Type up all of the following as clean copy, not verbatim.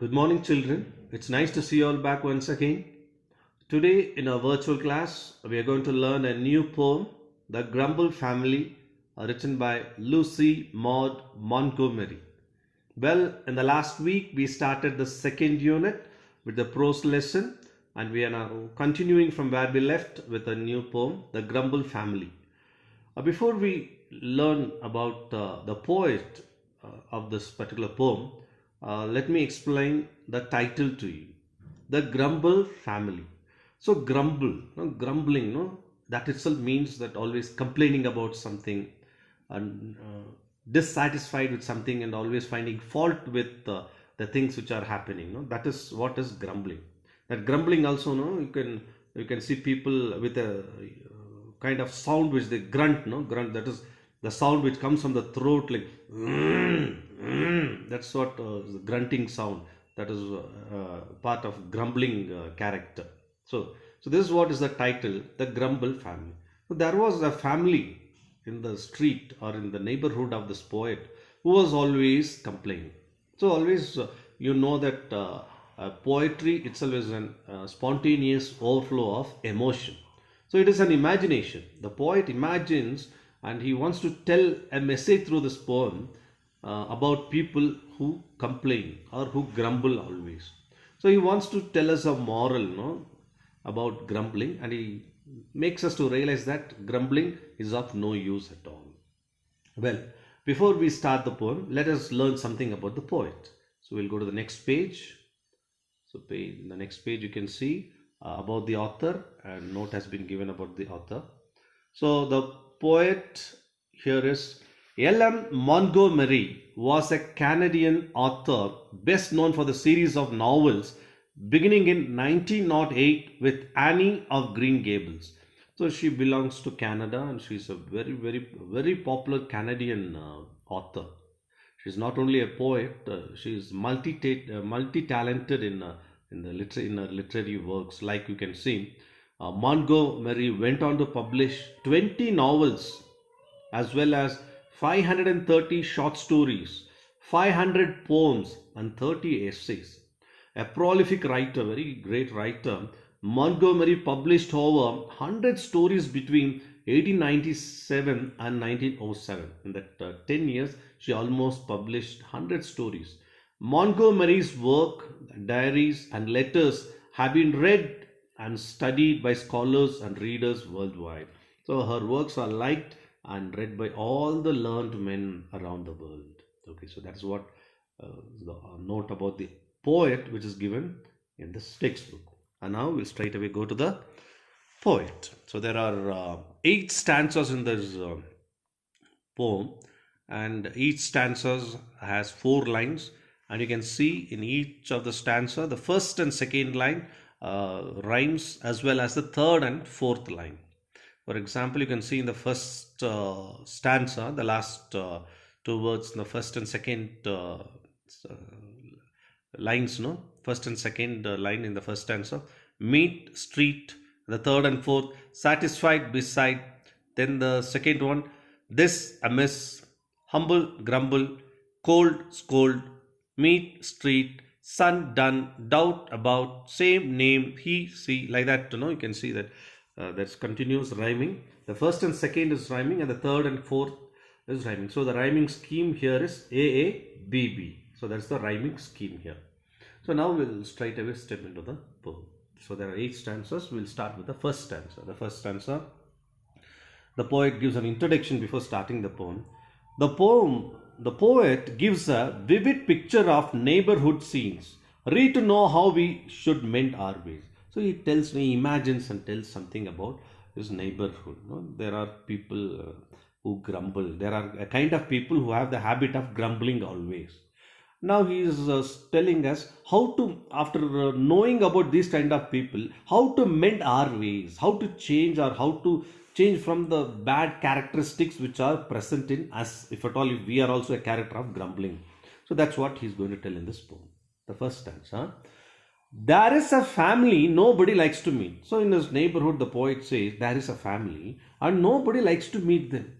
Good morning, children. It's nice to see you all back once again. Today, in our virtual class, we are going to learn a new poem, The Grumble Family, written by Lucy Maud Montgomery. Well, in the last week, we started the second unit with the prose lesson, and we are now continuing from where we left with a new poem, The Grumble Family. Before we learn about the poet of this particular poem, let me explain the title to you. The Grumble Family. So grumble, grumbling, that itself means that always complaining about something and dissatisfied with something and always finding fault with the things which are happening. That is what is grumbling. That grumbling also, you can see people with a kind of sound which they grunt, grunt. That is the sound which comes from the throat, like that's what is the grunting sound. That is part of grumbling character. So this is what is the title, The Grumble Family. So there was a family in the street or in the neighborhood of this poet who was always complaining. So always, that poetry itself is a spontaneous overflow of emotion. So it is an imagination. The poet imagines and he wants to tell a message through this poem about people who complain or who grumble always. So he wants to tell us a moral, about grumbling, and he makes us to realize that grumbling is of no use at all. Well, before we start the poem, let us learn something about the poet. So we'll go to the next page. So the next page you can see about the author, and note has been given about the author. So the poet here is L.M. Montgomery was a Canadian author best known for the series of novels beginning in 1908 with Annie of Green Gables. So she belongs to Canada and she's a very, very, very popular Canadian author. She's not only a poet, she's multi-talented in her literary works. Like you can see, Montgomery went on to publish 20 novels as well as 530 short stories, 500 poems, and 30 essays. A prolific writer, very great writer, Montgomery published over 100 stories between 1897 and 1907. In that 10 years, she almost published 100 stories. Montgomery's work, diaries, and letters have been read and studied by scholars and readers worldwide. So her works are liked and read by all the learned men around the world. Okay, so that's what the note about the poet which is given in this textbook. And now we'll straight away go to the poet. So there are 8 stanzas in this poem, and each stanza has 4 lines, and you can see in each of the stanza the first and second line rhymes as well as the third and fourth line. For example, you can see in the first stanza, the last 2 words in the first and second lines, first and second line in the first stanza, meet, street, the third and fourth, satisfied, beside, then the second one, this, amiss, humble, grumble, cold, scold, meet, street, sun, done, doubt, about, same, name, he, she, like that, you can see that that's continuous rhyming. The first and second is rhyming and the third and fourth is rhyming. So the rhyming scheme here is AABB. So that's the rhyming scheme here. So now we'll straight away step into the poem. So there are 8 stanzas. We'll start with the first stanza. The first stanza, the poet gives an introduction before starting the poem. The poet gives a vivid picture of neighborhood scenes. Read to know how we should mend our ways. So he imagines and tells something about his neighborhood. There are people who grumble. There are a kind of people who have the habit of grumbling always. Now he is telling us how to, after knowing about these kind of people, how to mend our ways, how to change or how to change from the bad characteristics which are present in us, if at all if we are also a character of grumbling. So that's what he's going to tell in this poem. The first stanza. There is a family nobody likes to meet. So in his neighborhood, the poet says there is a family and nobody likes to meet them.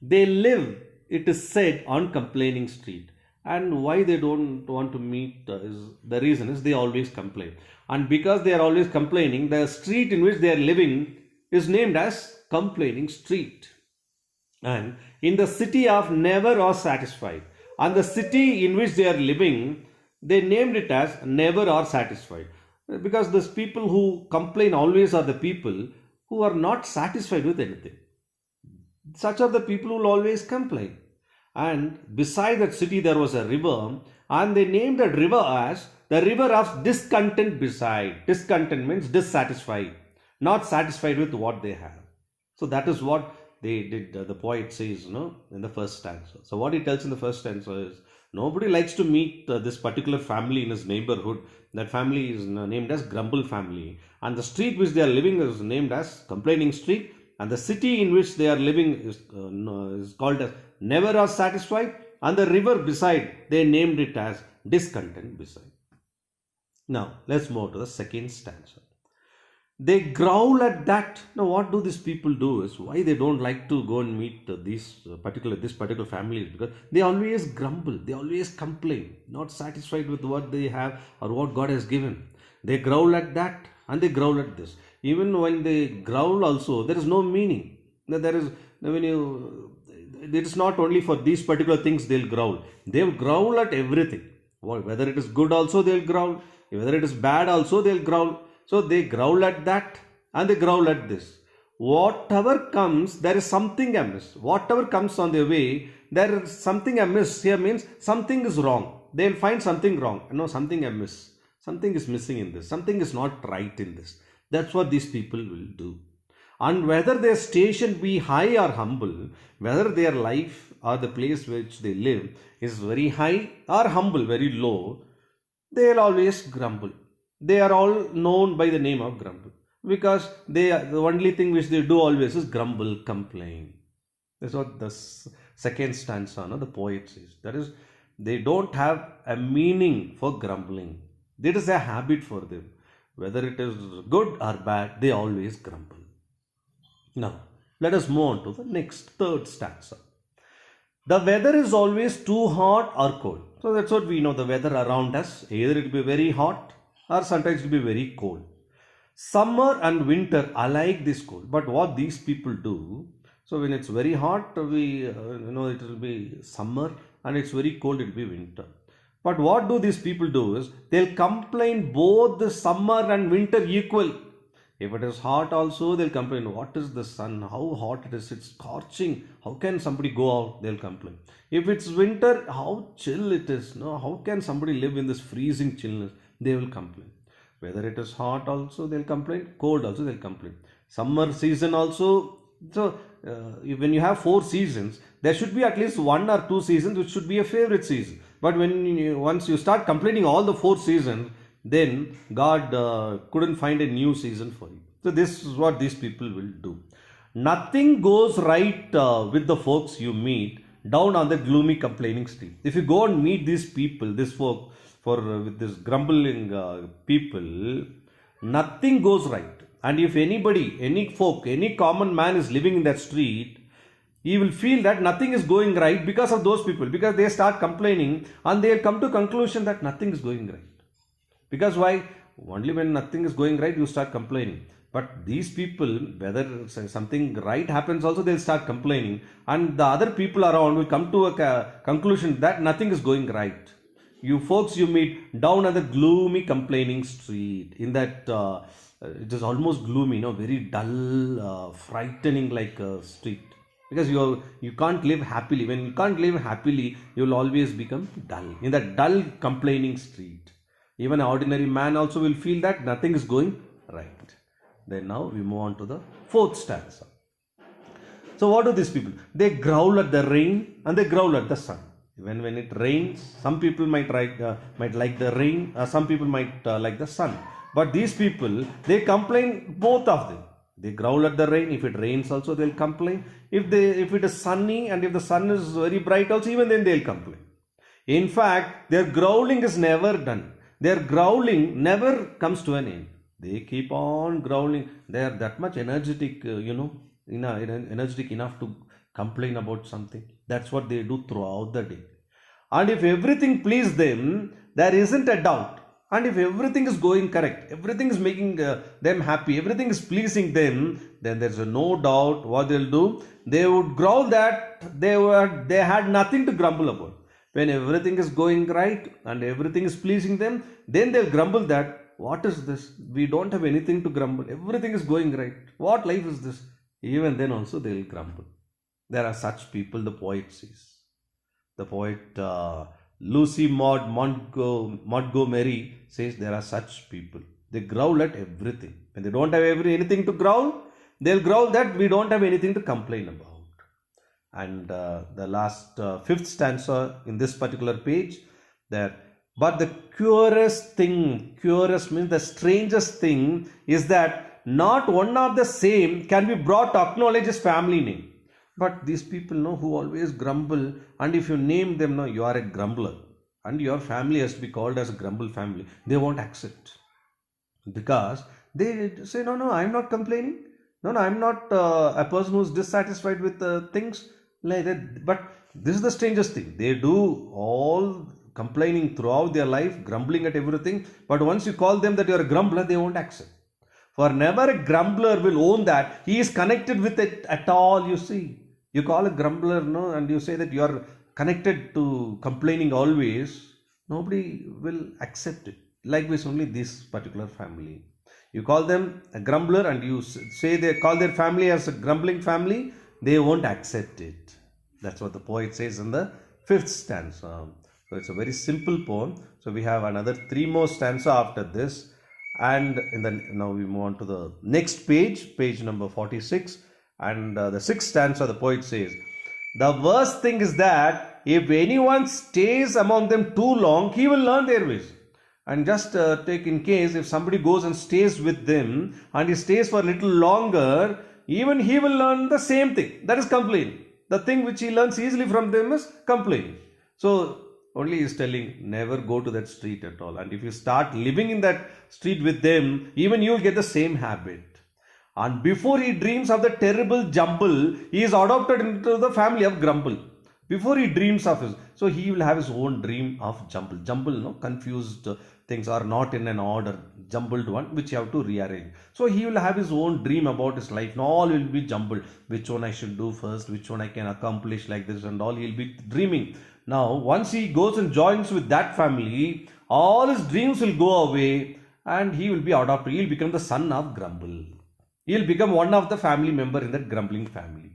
They live, it is said, on Complaining Street. And why they don't want to meet is the reason is they always complain. And because they are always complaining, the street in which they are living is named as Complaining Street. And in the city of never or satisfied, and the city in which they are living, they named it as never or satisfied, because those people who complain always are the people who are not satisfied with anything. Such are the people who will always complain. And beside that city there was a river, and they named that river as the river of discontent. Beside, discontent means dissatisfied, not satisfied with what they have. So that is what they did. The poet says, in the first stanza. So what he tells in the first stanza is, nobody likes to meet this particular family in his neighborhood. That family is named as Grumble Family, and the street which they are living is named as Complaining Street, and the city in which they are living is called as Never Are Satisfied, and the river beside, they named it as Discontent beside. Now let's move to the second stanza. They growl at that. Now what do these people do is, why they don't like to go and meet this particular family, because they always grumble, they always complain, not satisfied with what they have or what God has given. They growl at that and they growl at this. Even when they growl also, there is no meaning. There is, when you, it is not only for these particular things they'll growl. They'll growl at everything. Whether it is good also they'll growl, whether it is bad also they'll growl. So they growl at that and they growl at this. Whatever comes, there is something amiss. Whatever comes on their way, there is something amiss. Here means something is wrong. They'll find something wrong. Something amiss. Something is missing in this. Something is not right in this. That's what these people will do. And whether their station be high or humble, whether their life or the place which they live is very high or humble, very low, they'll always grumble. They are all known by the name of grumble, because the only thing which they do always is grumble, complain. That's what the second stanza, the poet says. That is, they don't have a meaning for grumbling. It is a habit for them. Whether it is good or bad, they always grumble. Now, let us move on to the next third stanza. The weather is always too hot or cold. So that's what we know, the weather around us. Either it will be very hot or sometimes it will be very cold. Summer and winter alike this cold. But what these people do, so when it's very hot, it will be summer, and it's very cold, it will be winter. But what do these people do is, they'll complain both the summer and winter equal. If it is hot also, they'll complain, what is the sun, how hot it is, it's scorching, how can somebody go out, they'll complain. If it's winter, how chill it is, how can somebody live in this freezing chillness, they will complain. Whether it is hot also, they'll complain, cold also, they'll complain. Summer season also, so when you have 4 seasons, there should be at least 1 or 2 seasons which should be a favorite season. But once you start complaining all the 4 seasons, then God couldn't find a new season for you. So this is what these people will do. Nothing goes right with the folks you meet down on the gloomy complaining street. If you go and meet these people, this folk, with this grumbling people, nothing goes right. And if anybody, any folk, any common man is living in that street, he will feel that nothing is going right because of those people, because they start complaining and they will come to conclusion that nothing is going right. Because why? Only when nothing is going right, you start complaining. But these people, whether something right happens also, they'll start complaining. And the other people around will come to a conclusion that nothing is going right. You folks you meet down at the gloomy complaining street, in that it is almost gloomy, very dull, frightening like a street. Because you can't live happily. When you can't live happily, you will always become dull. In that dull complaining street, even an ordinary man also will feel that nothing is going right. Then now we move on to the fourth stanza. So what do these people? They growl at the rain and they growl at the sun. When it rains, some people might like the rain, some people might like the sun. But these people, they complain both of them. They growl at the rain. If it rains also, they'll complain. If it is sunny and if the sun is very bright also, even then they'll complain. In fact, their growling is never done. Their growling never comes to an end. They keep on growling. They are that much energetic, energetic enough to complain about something. That's what they do throughout the day. And if everything pleases them, there isn't a doubt. And if everything is going correct, everything is making them happy, everything is pleasing them, then there's no doubt what they'll do. They would growl that they had nothing to grumble about. When everything is going right and everything is pleasing them, then they'll grumble that, what is this? We don't have anything to grumble. Everything is going right. What life is this? Even then also they'll grumble. There are such people, the poet says. The poet Lucy Maud Montgomery says there are such people. They growl at everything. When they don't have anything to growl, they'll growl that we don't have anything to complain about. And the last fifth stanza in this particular page, there. But the curious means the strangest thing is that not one of the same can be brought to acknowledge his family name. But these people know who always grumble, and if you name them, no, you are a grumbler, and your family has to be called as a grumble family. They won't accept, because they say, no, I'm not complaining. No, I'm not a person who's dissatisfied with things like that. But this is the strangest thing. They do all complaining throughout their life, grumbling at everything. But once you call them that you're a grumbler, they won't accept. For never a grumbler will own that he is connected with it at all, you see. You call a grumbler, no, and you say that you are connected to complaining always, nobody will accept it. Likewise, only this particular family. You call them a grumbler and you say they call their family as a grumbling family, they won't accept it. That's what the poet says in the fifth stanza. So it's a very simple poem. So we have another 3 more stanza after this. And now we move on to the next page number 46. And the 6th stanza, the poet says, the worst thing is that if anyone stays among them too long, he will learn their ways. And just take in case if somebody goes and stays with them and he stays for a little longer, even he will learn the same thing. That is complaining. The thing which he learns easily from them is complaining. So only he is telling, never go to that street at all. And if you start living in that street with them, even you will get the same habit. And before he dreams of the terrible jumble, he is adopted into the family of grumble. Before he dreams of his, so he will have his own dream of jumble. Jumble, no, confused things are not in an order, jumbled one, which you have to rearrange. So he will have his own dream about his life. And all will be jumbled. Which one I should do first, which one I can accomplish like this and all. He'll be dreaming. Now, once he goes and joins with that family, all his dreams will go away and he will be adopted. He'll become the son of grumble. He'll become one of the family member in that grumbling family.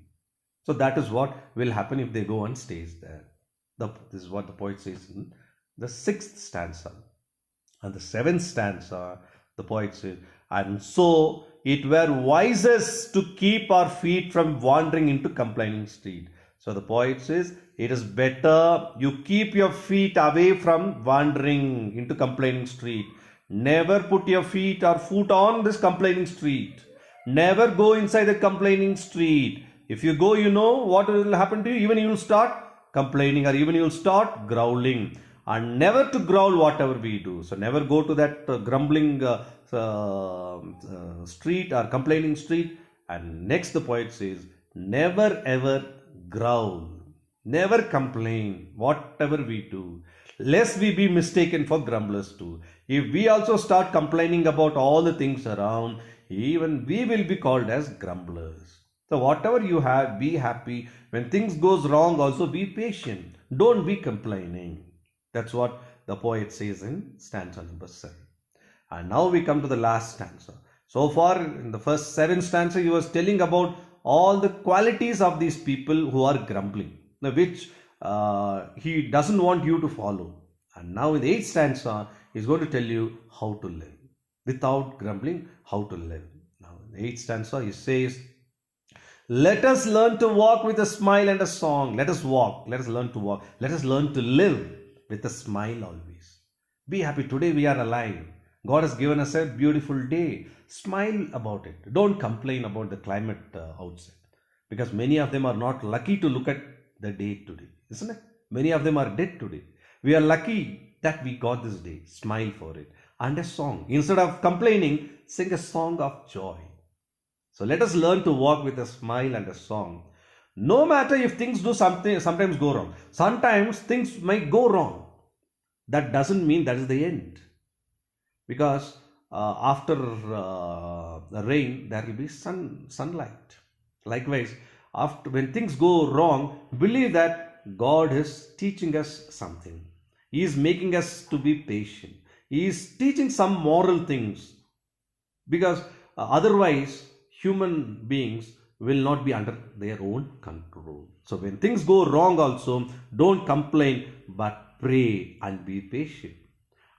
So that is what will happen if they go and stays there. This is what the poet says in the 6th stanza. And the 7th stanza, the poet says, and so it were wisest to keep our feet from wandering into complaining street. So the poet says, it is better you keep your feet away from wandering into complaining street. Never put your feet or foot on this complaining street. Never go inside the complaining street. If you go, you know what will happen to you. Even you will start complaining or even you will start growling. And never to growl whatever we do. So never go to that grumbling street or complaining street. And next the poet says, never ever growl. Never complain whatever we do, lest we be mistaken for grumblers too. If we also start complaining about all the things around, even we will be called as grumblers. So whatever you have, be happy. When things goes wrong, also be patient. Don't be complaining. That's what the poet says in stanza number 7. And now we come to the last stanza. So far in the first 7 stanza, he was telling about all the qualities of these people who are grumbling, which he doesn't want you to follow. And now in the 8th stanza, he's going to tell you how to live. Without grumbling, how to live. Now in the 8th stanza, he says, let us learn to walk with a smile and a song. Let us walk. Let us learn to walk. Let us learn to live with a smile always. Be happy. Today we are alive. God has given us a beautiful day. Smile about it. Don't complain about the climate outside. Because many of them are not lucky to look at the day today. Isn't it? Many of them are dead today. We are lucky that we got this day. Smile for it. And a song. Instead of complaining, sing a song of joy. So let us learn to walk with a smile and a song. No matter if things do something, sometimes go wrong. Sometimes things might go wrong. That doesn't mean that is the end. Because after the rain, there will be sunlight. Likewise, after when things go wrong, believe that God is teaching us something. He is making us to be patient. He is teaching some moral things, because otherwise human beings will not be under their own control. So when things go wrong also, don't complain, but pray and be patient.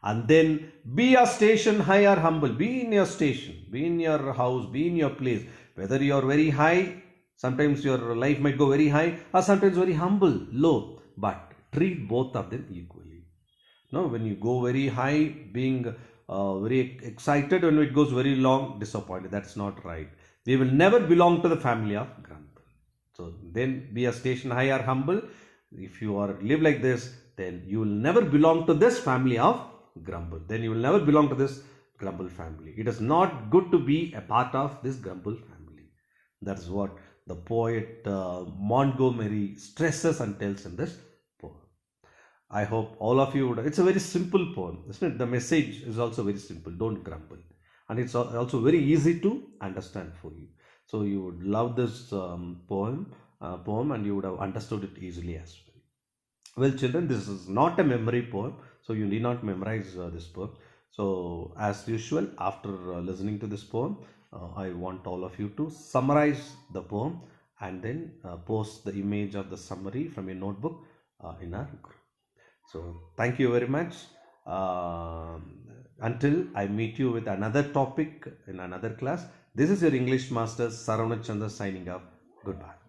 And then be a station high or humble. Be in your station, be in your house, be in your place. Whether you are very high, sometimes your life might go very high, or sometimes very humble, low. But treat both of them equally. No, when you go very high, being very excited, when it goes very long, disappointed. That's not right. We will never belong to the family of grumble. So then be a station high or humble. If you are live like this, then you will never belong to this family of grumble. Then you will never belong to this grumble family. It is not good to be a part of this grumble family. That is what the poet Montgomery stresses and tells in this poem. I hope all of you would. It's a very simple poem, isn't it? The message is also very simple. Don't grumble, and it's also very easy to understand for you. So you would love this poem, and you would have understood it easily as well. Well, children, this is not a memory poem, so you need not memorize this poem. So, as usual, after listening to this poem, I want all of you to summarize the poem and then post the image of the summary from your notebook in our group. So, thank you very much. Until I meet you with another topic in another class, this is your English master Saravana Chandra signing off. Goodbye.